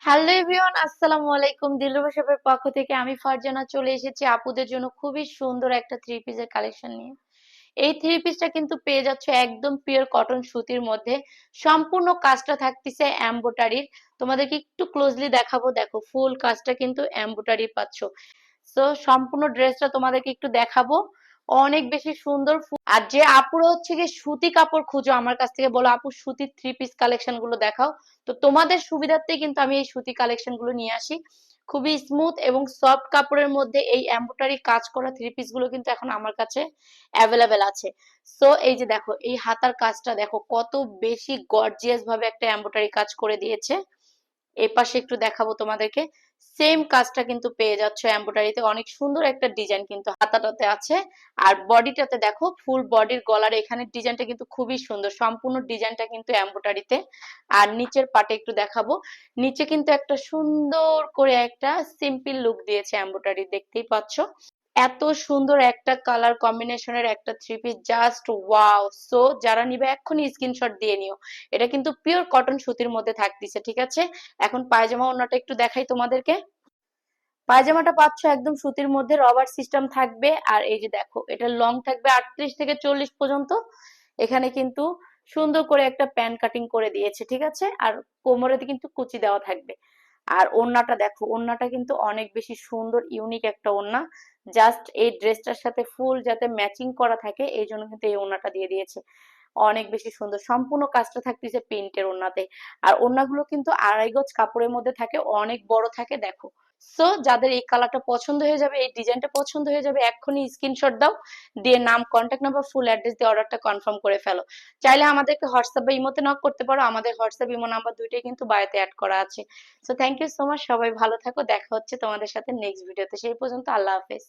Hello everyone, আসসালামু আলাইকুম। দিলরুবা শপের পক্ষ থেকে আমি ফারজানা চলে এসেছি আপুদের জন্য খুবই সুন্দর একটা থ্রি পিসের কালেকশন নিয়ে। এই থ্রি পিসটা কিন্তু পেয়ে যাচ্ছে একদম পিওর কটন সুতির মধ্যে। সম্পূর্ণ কাজটা থাকতেছে এমব্রয়ডারির। তোমাদেরকে একটু ক্লোজলি দেখাবো, দেখো ফুল কাজটা কিন্তু এমব্রয়ডারি পাচ্ছ। সো সম্পূর্ণ ড্রেসটা তোমাদেরকে একটু দেখাবো, অনেক বেশি সুন্দর। আর যে আপুরা হচ্ছে গিয়ে সুতি কাপড় খুঁজো আমার কাছ থেকে বলো আপু সুতির থ্রি পিস কালেকশন গুলো দেখাও, তো তোমাদের সুবিধার্থে কিন্তু আমি এই সুতি কালেকশন গুলো নিয়ে আসি। খুবই স্মুথ এবং সফট কাপড়ের মধ্যে এই এমব্রয়ডারি কাজ করা থ্রি পিস গুলো কিন্তু এখন আমার কাছে অ্যাভেলেবেল আছে। সো এই যে দেখো এই হাতার কাজটা দেখো কত বেশি গর্জিয়াস ভাবে একটা এমব্রয়ডারি কাজ করে দিয়েছে। এই পাশে একটু দেখাবো তোমাদেরকে, সেম কাজটা কিন্তু পেয়ে যাচ্ছে এমব্রয়ডারিতে। অনেক সুন্দর একটা ডিজাইন কিন্তু হাতাটাতে আছে। আর বডিটাতে দেখো ফুল বডির গলার এখানে ডিজাইনটা কিন্তু খুবই সুন্দর, সম্পূর্ণ ডিজাইনটা কিন্তু এমব্রয়ডারিতে। আর নিচের পাটে একটু দেখাবো, নিচে কিন্তু একটা সুন্দর করে একটা সিম্পল লুক দিয়েছে এমব্রয়ডারি, দেখতেই পাচ্ছ। এত সুন্দর একটা কালার কম্বিনেশনের একটা three piece, just wow. So যারা নিবে এক্ষুনি স্ক্রিনশট দিয়ে নিও। এটা কিন্তু পিওর কটন সুতির মধ্যে থাকতেছে, ঠিক আছে। এখন পায়জামা ওড়নাটা একটু দেখাই তোমাদেরকে। পায়জামাটা পাচ্ছ একদম সুতির মধ্যে, রবার সিস্টেম থাকবে। আর এই যে দেখো এটা লং থাকবে 38 থেকে 40 পর্যন্ত। এখানে কিন্তু সুন্দর করে একটা প্যান কাটিং করে দিয়েছে, ঠিক আছে। আর কোমরেতে কিন্তু কুচি দেওয়া থাকবে। আর ওড়নাটা দেখো, ওড়নাটা কিন্তু অনেক বেশি সুন্দর, ইউনিক একটা ওড়না। জাস্ট এই ড্রেসটার সাথে ফুল যাতে ম্যাচিং করা থাকে এই জন্য কিন্তু এই ওড়নাটা দিয়ে দিয়েছে। অনেক বেশি সুন্দর, সম্পূর্ণ কাজটা থাকতেছে প্রিন্টের ওড়নাতে। আর ওড়নাগুলো কিন্তু আড়াই গজ কাপড়ের মধ্যে থাকে, অনেক বড় থাকে দেখো। সো যাদের এই কালারটা পছন্দ হয়ে যাবে, এই ডিজাইনটা পছন্দ হয়ে যাবে, এক্ষুনি স্ক্রিনশট দাও, দিয়ে নাম, কন্ট্যাক্ট নাম্বার, ফুল অ্যাড্রেস দিয়ে অর্ডারটা কনফার্ম করে ফেলো। চাইলে আমাদেরকে হোয়াটসঅ্যাপ বা ইমোতে নক করতে পারো, আমাদের হোয়াটসঅ্যাপ ইমো নাম্বার দুইটাই কিন্তু বায়োতে অ্যাড করা আছে। So thank you so much, সবাই ভালো থাকো, দেখা হচ্ছে তোমাদের সাথে নেক্সট ভিডিওতে। সেই পর্যন্ত আল্লাহ হাফেজ।